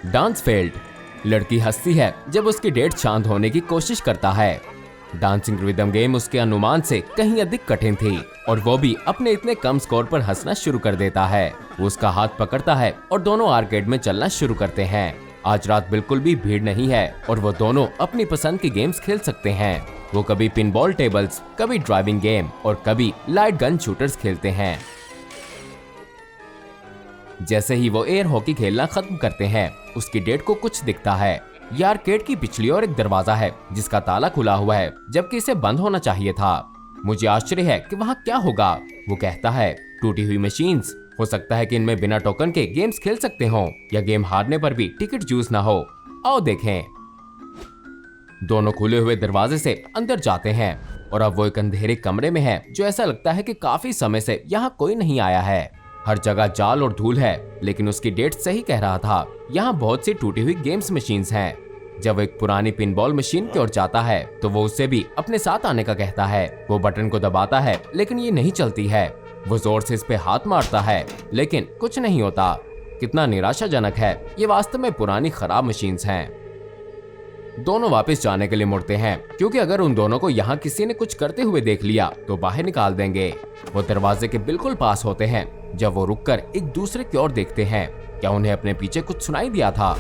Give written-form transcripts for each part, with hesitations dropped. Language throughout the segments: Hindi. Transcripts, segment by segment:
Dance failed. लड़की हंसती है जब उसकी डेट शांत होने की कोशिश करता है। डांसिंग रिदम गेम उसके अनुमान से कहीं अधिक कठिन थी और वो भी अपने इतने कम स्कोर पर हंसना शुरू कर देता है। वो उसका हाथ पकड़ता है और दोनों आर्केड में चलना शुरू करते हैं। आज रात बिल्कुल भी भीड़ नहीं है और वो दोनों अपनी पसंद के गेम्स खेल सकते हैं। वो कभी पिनबॉल टेबल्स, कभी ड्राइविंग गेम और कभी लाइट गन शूटर्स खेलते हैं। जैसे ही वो एयर हॉकी खेलना खत्म करते हैं, उसकी डेट को कुछ दिखता है। ये आर्केड की पिछली ओर एक दरवाजा है जिसका ताला खुला हुआ है, जबकि इसे बंद होना चाहिए था। मुझे आश्चर्य है कि वहाँ क्या होगा। वो कहता है, टूटी हुई मशीन्स। हो सकता है कि इनमें बिना टोकन के गेम्स खेल सकते हो या गेम हारने पर भी टिकट यूज ना हो। आओ देखें। दोनों खुले हुए दरवाजे से अंदर जाते हैं और अब वो एक अंधेरे कमरे में है जो ऐसा लगता है कि काफी समय से यहाँ कोई नहीं आया है। हर जगह जाल और धूल है, लेकिन उसकी डेट सही कह रहा था। यहाँ बहुत सी टूटी हुई गेम्स मशीन्स हैं। जब एक पुरानी पिनबॉल मशीन की ओर जाता है तो वो उससे भी अपने साथ आने का कहता है। वो बटन को दबाता है लेकिन ये नहीं चलती है। वो जोर से इस पे हाथ मारता है लेकिन कुछ नहीं होता। कितना निराशाजनक है। ये वास्तव में पुरानी खराब मशीन्स हैं। दोनों वापस जाने के लिए मुड़ते हैं क्योंकि अगर उन दोनों को यहाँ किसी ने कुछ करते हुए देख लिया तो बाहर निकाल देंगे। वो दरवाजे के बिल्कुल पास होते हैं जब वो रुककर एक दूसरे की ओर देखते हैं। क्या उन्हें अपने पीछे कुछ सुनाई दिया था?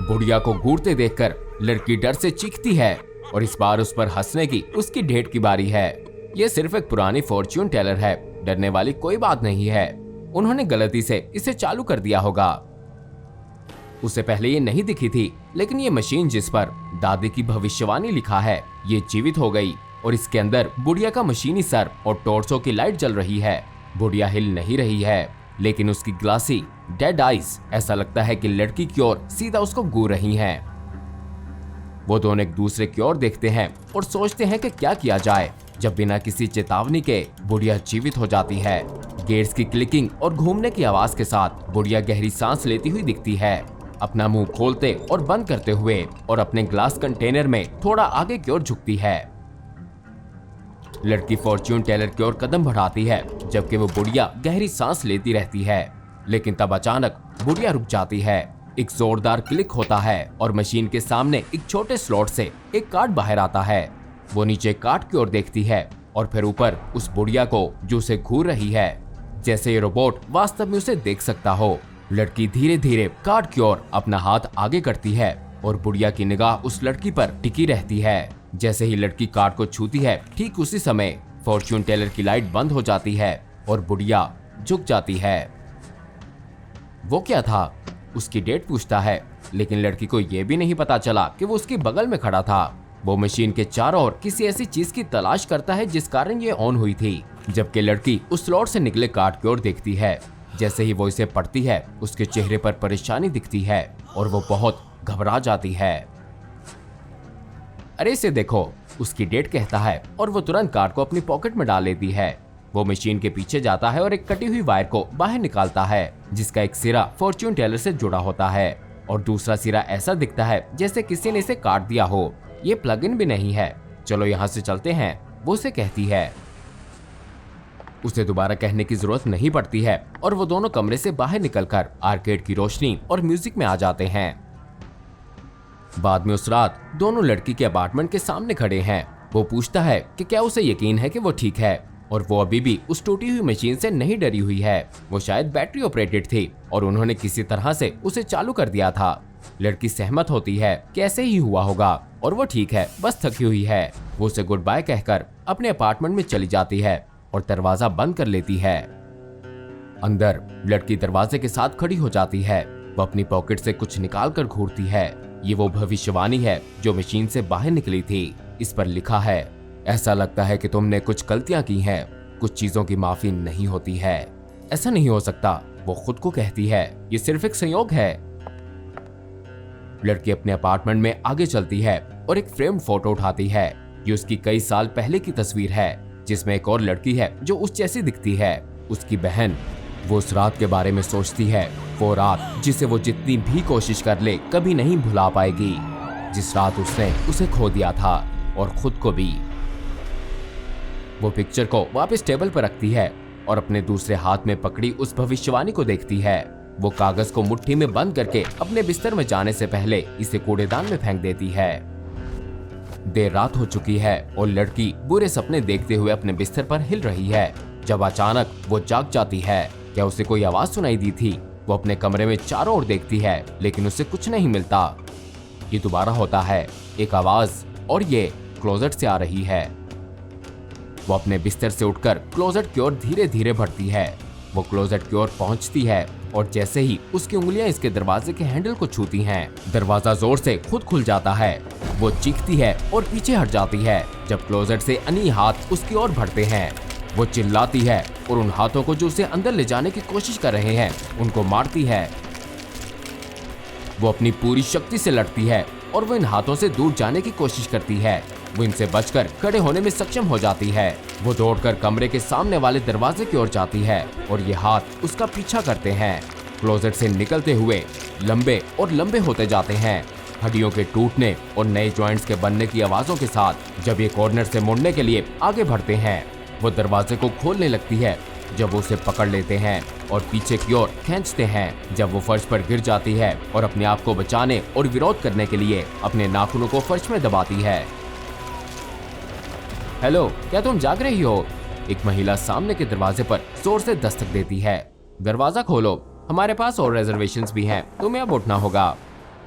बुढ़िया को घूरते देखकर लड़की डर से चीखती है और इस बार उस पर हंसने की उसकी डेट की बारी है। ये सिर्फ एक पुरानी फॉर्च्यून टेलर है, डरने वाली कोई बात नहीं है। उन्होंने गलती से इसे चालू कर दिया होगा। उसे पहले ये नहीं दिखी थी, लेकिन ये मशीन जिस पर दादी की भविष्यवाणी लिखा है, ये जीवित हो गई और इसके अंदर बुढ़िया का मशीनी सर और टॉर्चों की लाइट जल रही है। बुढ़िया हिल नहीं रही है, लेकिन उसकी ग्लासी डेड आइज ऐसा लगता है कि लड़की की ओर सीधा उसको घूर रही हैं। वो दोनों एक दूसरे की ओर देखते हैं और सोचते हैं कि क्या किया जाए जब बिना किसी चेतावनी के बुढ़िया जीवित हो जाती है। गेट्स की क्लिकिंग और घूमने की आवाज के साथ बुढ़िया गहरी सांस लेती हुई दिखती है, अपना मुंह खोलते और बंद करते हुए और अपने ग्लास कंटेनर में थोड़ा आगे की ओर झुकती है। लड़की फॉर्च्यून टेलर की ओर कदम बढ़ाती है जबकि वो बुढ़िया गहरी सांस लेती रहती है, लेकिन तब अचानक बुढ़िया रुक जाती है। एक जोरदार क्लिक होता है और मशीन के सामने एक छोटे स्लॉट से एक कार्ड बाहर आता है। वो नीचे कार्ड की ओर देखती है और फिर ऊपर उस बुढ़िया को जो उसे घूर रही है, जैसे ये रोबोट वास्तव में उसे देख सकता हो। लड़की धीरे धीरे कार्ड की ओर अपना हाथ आगे करती है और बुढ़िया की निगाह उस लड़की पर टिकी रहती है। जैसे ही लड़की कार्ड को छूती है, ठीक उसी समय फॉर्च्यून टेलर की लाइट बंद हो जाती है और बुढ़िया झुक जाती है। वो क्या था? उसकी डेट पूछता है, लेकिन लड़की को यह भी नहीं पता चला कि वो उसके बगल में खड़ा था। वो मशीन के चारों ओर किसी ऐसी चीज की तलाश करता है जिस कारण ये ऑन हुई थी, जबकि लड़की उस स्लॉट से निकले कार्ड की ओर देखती है। जैसे ही वो इसे पढ़ती है, उसके चेहरे पर परेशानी दिखती है और वो बहुत घबरा जाती है। अरे इसे देखो, उसकी डेट कहता है और वो तुरंत कार्ड को अपनी पॉकेट में डाल लेती है। वो मशीन के पीछे जाता है और एक कटी हुई वायर को बाहर निकालता है, जिसका एक सिरा फॉर्च्यून टेलर से जुड़ा होता है और दूसरा सिरा ऐसा दिखता है जैसे किसी ने इसे काट दिया हो। ये प्लग इन भी नहीं है। चलो यहाँ से चलते हैं, वो उसे कहती है। उसे दोबारा कहने की जरूरत नहीं पड़ती है और वो दोनों कमरे से बाहर निकलकर आर्केड की रोशनी और म्यूजिक में आ जाते हैं। बाद में उस रात दोनों लड़की के अपार्टमेंट के सामने खड़े हैं। वो पूछता है कि क्या उसे यकीन है कि वो ठीक है और वो अभी भी उस टूटी हुई मशीन से नहीं डरी हुई है। वो शायद बैटरी ऑपरेटेड थी और उन्होंने किसी तरह से उसे चालू कर दिया था। लड़की सहमत होती है कि ऐसे ही हुआ होगा और वो ठीक है, बस थकी हुई है। वो उसे गुड बाय कहकर अपने अपार्टमेंट में चली जाती है और दरवाजा बंद कर लेती है। अंदर लड़की दरवाजे के साथ खड़ी हो जाती है। वो अपनी पॉकेट से कुछ निकाल कर घूरती है। ये वो भविष्यवाणी है जो मशीन से बाहर निकली थी। इस पर लिखा है, ऐसा लगता है कि तुमने कुछ गलतियां की हैं, कुछ चीजों की माफी नहीं होती है। ऐसा नहीं हो सकता, वो खुद को कहती है। ये सिर्फ एक संयोग है। लड़की अपने अपार्टमेंट में आगे चलती है और एक फ्रेम्ड फोटो उठाती है। ये उसकी कई साल पहले की तस्वीर है जिसमें एक और लड़की है जो उस जैसी दिखती है, उसकी बहन। वो उस रात के बारे में सोचती है, वो रात जिसे वो जितनी भी कोशिश कर ले कभी नहीं भुला पाएगी, जिस रात उसने उसे खो दिया था और खुद को भी। वो पिक्चर को वापस टेबल पर रखती है और अपने दूसरे हाथ में पकड़ी उस भविष्यवाणी को देखती है। वो कागज को मुट्ठी में बंद करके अपने बिस्तर में जाने से पहले इसे कूड़ेदान में फेंक देती है। देर रात हो चुकी है और लड़की बुरे सपने देखते हुए अपने बिस्तर पर हिल रही है जब अचानक वो जाग जाती है। क्या उसे कोई आवाज सुनाई दी थी? वो अपने कमरे में चारों ओर देखती है लेकिन उसे कुछ नहीं मिलता। ये दोबारा होता है, एक आवाज, और ये क्लोजेट से आ रही है। वो अपने बिस्तर से उठकर क्लोजेट की ओर धीरे धीरे बढ़ती है। वो क्लोजेट की ओर पहुंचती है और जैसे ही उसकी उंगलियां इसके दरवाजे के हैंडल को छूती हैं, दरवाजा जोर से खुद खुल जाता है। वो चीखती है और पीछे हट जाती है जब क्लोजेट से अनी हाथ उसकी ओर बढ़ते हैं। वो चिल्लाती है और उन हाथों को जो उसे अंदर ले जाने की कोशिश कर रहे हैं उनको मारती है। वो अपनी पूरी शक्ति से लड़ती है और वो इन हाथों से दूर जाने की कोशिश करती है। वो इनसे बचकर खड़े होने में सक्षम हो जाती है। वो दौड़कर कमरे के सामने वाले दरवाजे की ओर जाती है और ये हाथ उसका पीछा करते हैं। क्लोजेट से निकलते हुए लंबे और लंबे होते जाते हैं। हड्डियों के टूटने और नए जॉइंट्स के बनने की आवाजों के साथ जब ये कॉर्नर से मुड़ने के लिए आगे बढ़ते हैं, वो दरवाजे को खोलने लगती है। जब वो उसे पकड़ लेते हैं और पीछे की ओर खींचते हैं, जब वो फर्श पर गिर जाती है और अपने आप को बचाने और विरोध करने के लिए अपने नाखूनों को फर्श में दबाती है। हेलो, क्या तुम जाग रही हो? एक महिला सामने के दरवाजे पर जोर से दस्तक देती है। दरवाजा खोलो, हमारे पास और रिजर्वेशंस भी हैं, तुम्हें अब उठना होगा।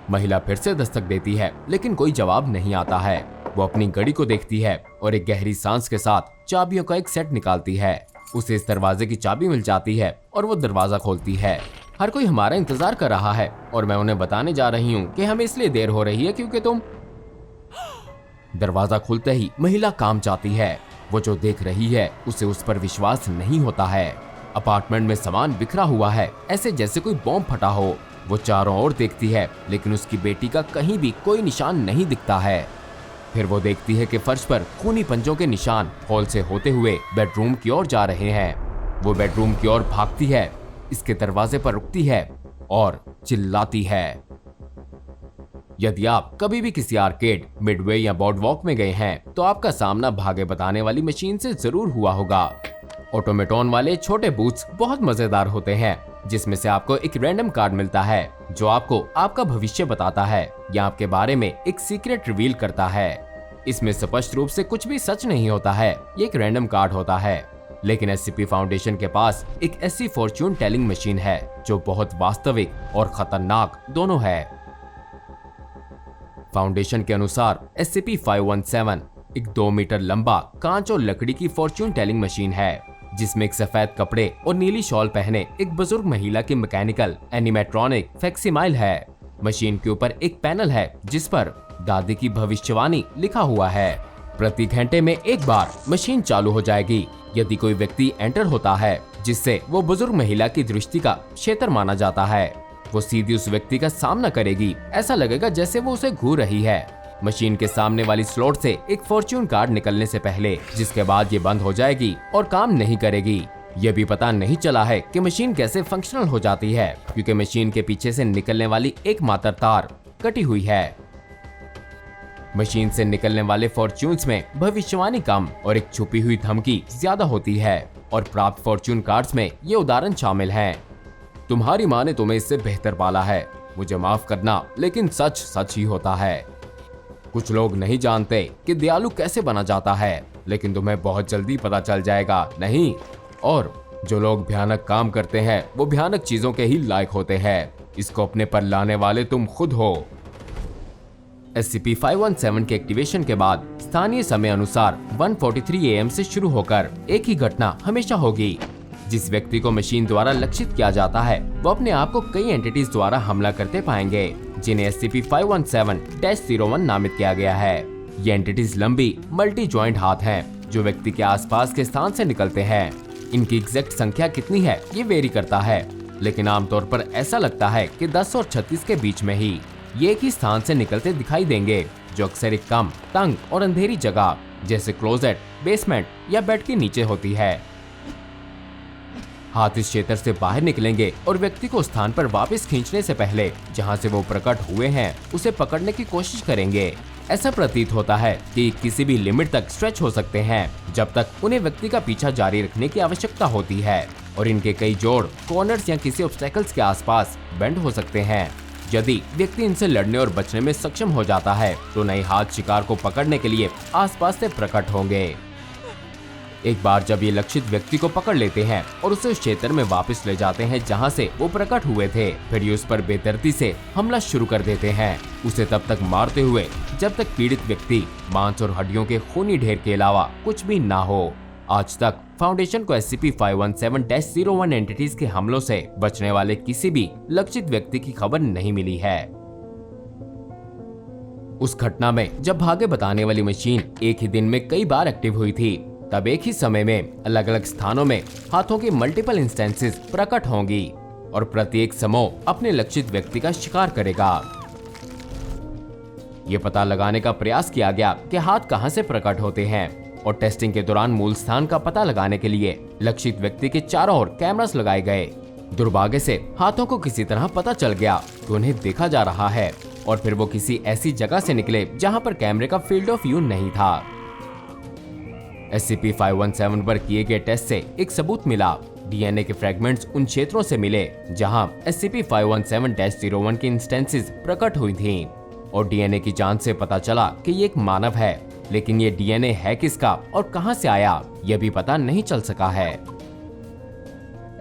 महिला फिर से दस्तक देती है लेकिन कोई जवाब नहीं आता है। वो अपनी घड़ी को देखती है और एक गहरी सांस के साथ चाबियों का एक सेट निकालती है। उसे इस दरवाजे की चाबी मिल जाती है और वो दरवाजा खोलती है। हर कोई हमारा इंतजार कर रहा है और मैं उन्हें बताने जा रही हूँ कि हमें इसलिए देर हो रही है क्योंकि तुम। दरवाजा खुलते ही महिला काम जाती है। वो जो देख रही है उसे उस पर विश्वास नहीं होता है। अपार्टमेंट में सामान बिखरा हुआ है, ऐसे जैसे कोई बॉम्ब फटा हो। वो चारों ओर देखती है लेकिन उसकी बेटी का कहीं भी कोई निशान नहीं दिखता है। फिर वो देखती है कि फर्श पर खूनी पंजों के निशान हॉल से होते हुए बेडरूम की ओर जा रहे हैं। वो बेडरूम की ओर भागती है, इसके दरवाजे पर रुकती है और चिल्लाती है। यदि आप कभी भी किसी आर्केड, मिडवे या बोर्डवॉक में गए हैं तो आपका सामना भागे बताने वाली मशीन से जरूर हुआ होगा। ऑटोमेटॉन वाले छोटे बूथ्स बहुत मजेदार होते हैं, जिसमें से आपको एक रैंडम कार्ड मिलता है जो आपको आपका भविष्य बताता है या आपके बारे में एक सीक्रेट रिवील करता है। इसमें स्पष्ट रूप से कुछ भी सच नहीं होता है, ये एक रैंडम कार्ड होता है। लेकिन एससीपी फाउंडेशन के पास एक ऐसी फॉर्च्यून टेलिंग मशीन है जो बहुत वास्तविक और खतरनाक दोनों है। फाउंडेशन के अनुसार SCP-517 एक 2 मीटर लंबा कांच और लकड़ी की फॉर्च्यून टेलिंग मशीन है, जिसमें एक सफेद कपड़े और नीली शॉल पहने एक बुजुर्ग महिला की मैकेनिकल एनिमेट्रॉनिक फैक्सिमाइल है। मशीन के ऊपर एक पैनल है जिस पर दादी की भविष्यवाणी लिखा हुआ है। प्रति घंटे में एक बार मशीन चालू हो जाएगी यदि कोई व्यक्ति एंटर होता है जिससे वो बुजुर्ग महिला की दृष्टि का क्षेत्र माना जाता है। वो सीधी उस व्यक्ति का सामना करेगी, ऐसा लगेगा जैसे वो उसे घूर रही है। मशीन के सामने वाली स्लॉट से एक फॉर्च्यून कार्ड निकलने से पहले, जिसके बाद ये बंद हो जाएगी और काम नहीं करेगी। ये भी पता नहीं चला है कि मशीन कैसे फंक्शनल हो जाती है, क्योंकि मशीन के पीछे से निकलने वाली एकमात्र तार कटी हुई है। मशीन से निकलने वाले फॉर्च्यून्स में भविष्यवाणी कम और एक छुपी हुई धमकी ज्यादा होती है, और प्राप्त फॉर्च्यून कार्ड्स में ये उदाहरण शामिल हैं। तुम्हारी माँ ने तुम्हें इससे बेहतर पाला है, मुझे माफ करना लेकिन सच सच ही होता है। कुछ लोग नहीं जानते कि दयालु कैसे बना जाता है, लेकिन तुम्हें बहुत जल्दी पता चल जाएगा, नहीं? और जो लोग भयानक काम करते हैं वो भयानक चीजों के ही लायक होते हैं। इसको अपने पर लाने वाले तुम खुद हो। SCP-517 के एक्टिवेशन के बाद स्थानीय समय अनुसार 1:43 AM से शुरू होकर एक ही घटना हमेशा होगी। जिस व्यक्ति को मशीन द्वारा लक्षित किया जाता है वो अपने आप को कई एंटिटीज द्वारा हमला करते पाएंगे, जिन्हें SCP-517-01 नामित किया गया है। ये एंटिटीज लंबी मल्टी जॉइंट हाथ हैं जो व्यक्ति के आसपास के स्थान से निकलते हैं। इनकी एग्जैक्ट संख्या कितनी है ये वेरी करता है, लेकिन आमतौर पर ऐसा लगता है कि 10 और 36 के बीच में ही ये एक ही स्थान से निकलते दिखाई देंगे, जो अक्सर एक कम, तंग और अंधेरी जगह जैसे क्लोजेट, बेसमेंट या बेड के नीचे होती है। हाथ इस क्षेत्र से बाहर निकलेंगे और व्यक्ति को स्थान पर वापस खींचने से पहले जहां से वो प्रकट हुए हैं उसे पकड़ने की कोशिश करेंगे। ऐसा प्रतीत होता है कि किसी भी लिमिट तक स्ट्रेच हो सकते हैं जब तक उन्हें व्यक्ति का पीछा जारी रखने की आवश्यकता होती है, और इनके कई जोड़ कॉर्नर्स या किसी ऑब्स्टेकल्स के आसपास बेंड हो सकते हैं। यदि व्यक्ति इनसे लड़ने और बचने में सक्षम हो जाता है तो नए हाथ शिकार को पकड़ने के लिए आसपास से प्रकट होंगे। एक बार जब ये लक्षित व्यक्ति को पकड़ लेते हैं और उसे उस क्षेत्र में वापस ले जाते हैं जहां से वो प्रकट हुए थे, फिर ये उस पर बेदर्दी से हमला शुरू कर देते हैं, उसे तब तक मारते हुए जब तक पीड़ित व्यक्ति मांस और हड्डियों के खूनी ढेर के अलावा कुछ भी ना हो। आज तक फाउंडेशन को SCP-517-01 एंटिटीज के हमलों से बचने वाले किसी भी लक्षित व्यक्ति की खबर नहीं मिली है। उस घटना में जब भागे बताने वाली मशीन एक ही दिन में कई बार एक्टिव हुई थी, तब एक ही समय में अलग अलग स्थानों में हाथों की मल्टीपल इंस्टेंसेस प्रकट होंगी और प्रत्येक समूह अपने लक्षित व्यक्ति का शिकार करेगा। ये पता लगाने का प्रयास किया गया कि हाथ कहां से प्रकट होते हैं, और टेस्टिंग के दौरान मूल स्थान का पता लगाने के लिए लक्षित व्यक्ति के चारों ओर कैमरास लगाए गए। दुर्भाग्य से हाथों को किसी तरह पता चल गया कि उन्हें देखा जा रहा है, और फिर वो किसी ऐसी जगह से निकले जहां पर कैमरे का फील्ड ऑफ व्यू नहीं था। SCP-517 पर किए गए टेस्ट से एक सबूत मिला। DNA के फ्रैगमेंट्स उन क्षेत्रों से मिले जहां SCP-517-01 की इंस्टेंसेस प्रकट हुई थीं, और DNA की जांच से पता चला कि ये एक मानव है, लेकिन ये DNA है किसका और कहां से आया यह भी पता नहीं चल सका है।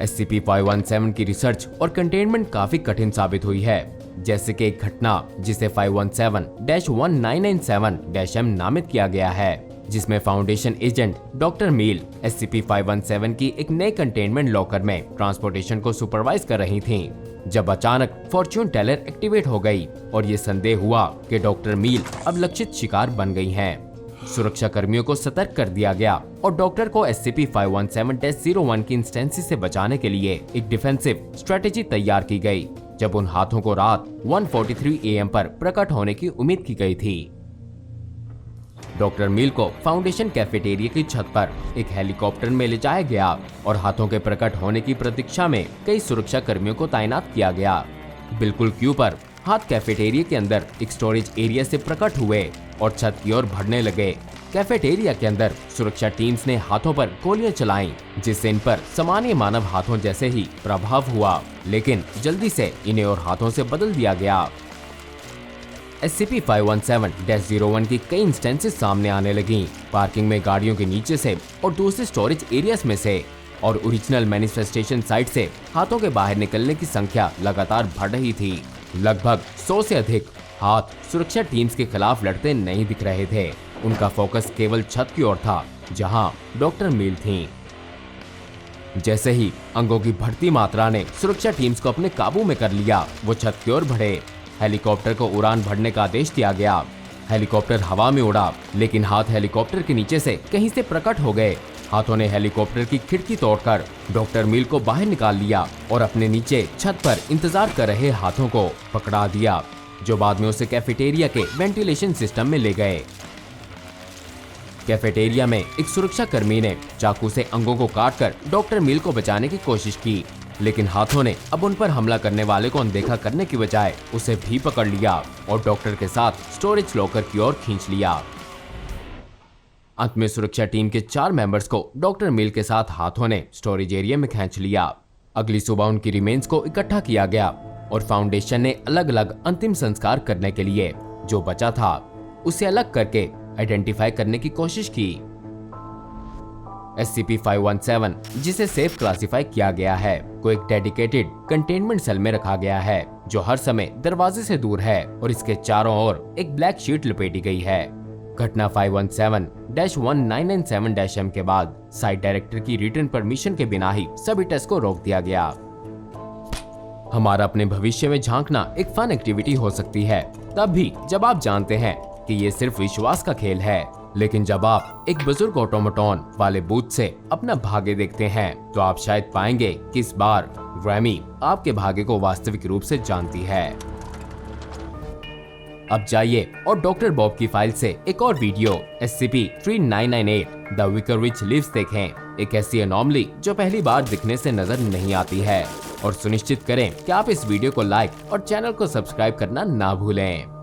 SCP-517 की रिसर्च और कंटेनमेंट काफी कठिन साबित हुई है, जैसे कि एक घटना जिसे 517-1997-M नामित किया गया है, जिसमें फाउंडेशन एजेंट डॉक्टर मील SCP-517 की एक नए कंटेनमेंट लॉकर में ट्रांसपोर्टेशन को सुपरवाइज कर रही थीं, जब अचानक फॉर्च्यून टेलर एक्टिवेट हो गई और ये संदेह हुआ कि डॉक्टर मील अब लक्षित शिकार बन गई हैं। सुरक्षा कर्मियों को सतर्क कर दिया गया और डॉक्टर को SCP-517-01 की इंस्टेंसेस से बचाने के लिए एक डिफेंसिव स्ट्रेटेजी तैयार की गई, जब उन हाथों को रात 1:43 AM पर प्रकट होने की उम्मीद की गई थी। डॉक्टर मील को फाउंडेशन कैफेटेरिया की छत पर एक हेलीकॉप्टर में ले जाया गया और हाथों के प्रकट होने की प्रतीक्षा में कई सुरक्षा कर्मियों को तैनात किया गया। बिल्कुल क्यू पर हाथ कैफेटेरिया के अंदर एक स्टोरेज एरिया से प्रकट हुए और छत की ओर बढ़ने लगे। कैफेटेरिया के अंदर सुरक्षा टीम्स ने हाथों पर गोलियां चलाईं, जिससे इन पर सामान्य मानव हाथों जैसे ही प्रभाव हुआ, लेकिन जल्दी से इन्हें और हाथों से बदल दिया गया। SCP-517-01 की कई इंस्टेंसेस सामने आने लगीं, पार्किंग में गाड़ियों के नीचे से और दूसरे स्टोरेज एरियाज में से, और ओरिजिनल मैनिफेस्टेशन साइट से हाथों के बाहर निकलने की संख्या लगातार बढ़ रही थी। लगभग 100 से अधिक हाथ सुरक्षा टीम्स के खिलाफ लड़ते नहीं दिख रहे थे। उनका फोकस केवल छत की ओर था, जहां डॉक्टर मील थीं। जैसे ही अंगों की बढ़ती मात्रा ने सुरक्षा टीम्स को अपने काबू में कर लिया, वो छत की ओर बढ़े। हेलीकॉप्टर को उड़ान भरने का आदेश दिया गया। हेलीकॉप्टर हवा में उड़ा, लेकिन हाथ हेलीकॉप्टर के नीचे से कहीं से प्रकट हो गए। हाथों ने हेलीकॉप्टर की खिड़की तोड़कर डॉक्टर मील को बाहर निकाल लिया और अपने नीचे छत पर इंतजार कर रहे हाथों को पकड़ा दिया, जो बाद में उसे कैफेटेरिया के वेंटिलेशन सिस्टम में ले गए। कैफेटेरिया में एक सुरक्षा कर्मी ने चाकू से अंगों को काटकर डॉक्टर मील को बचाने की कोशिश की, लेकिन हाथों ने अब उन पर हमला करने वाले को अनदेखा करने की बजाय उसे भी पकड़ लिया और डॉक्टर के साथ स्टोरेज लॉकर की ओर खींच लिया। अंत में सुरक्षा टीम के 4 मेंबर्स को डॉक्टर मील के साथ हाथों ने स्टोरेज एरिया में खींच लिया। अगली सुबह उनकी रिमेन्स को इकट्ठा किया गया और फाउंडेशन ने अलग अलग अंतिम संस्कार करने के लिए जो बचा था उसे अलग करके आइडेंटिफाई करने की कोशिश की। SCP-517, जिसे सेफ क्लासिफाई किया गया है, को एक डेडिकेटेड कंटेनमेंट सेल में रखा गया है, जो हर समय दरवाजे से दूर है और इसके चारों ओर एक ब्लैक शीट लपेटी गई है। घटना 517-1997-M के बाद साइट डायरेक्टर की रिटर्न परमिशन के बिना ही सभी टेस्ट को रोक दिया गया। हमारा अपने भविष्य में झांकना एक फन एक्टिविटी हो सकती है, तब भी जब आप जानते हैं कि ये सिर्फ विश्वास का खेल है, लेकिन जब आप एक बुजुर्ग ऑटोमेटॉन वाले बूथ से अपना भाग्य देखते हैं, तो आप शायद पाएंगे कि इस बार ग्रैमी आपके भाग्य को वास्तविक रूप से जानती है। अब जाइए और डॉक्टर बॉब की फाइल से एक और video SCP-3998 the wicker witch lives देखें। एक ऐसी एनॉमली जो पहली बार दिखने से नजर नहीं आती है, और सुनिश्चित करें कि आप इस वीडियो को लाइक और चैनल को सब्सक्राइब करना ना भूलें।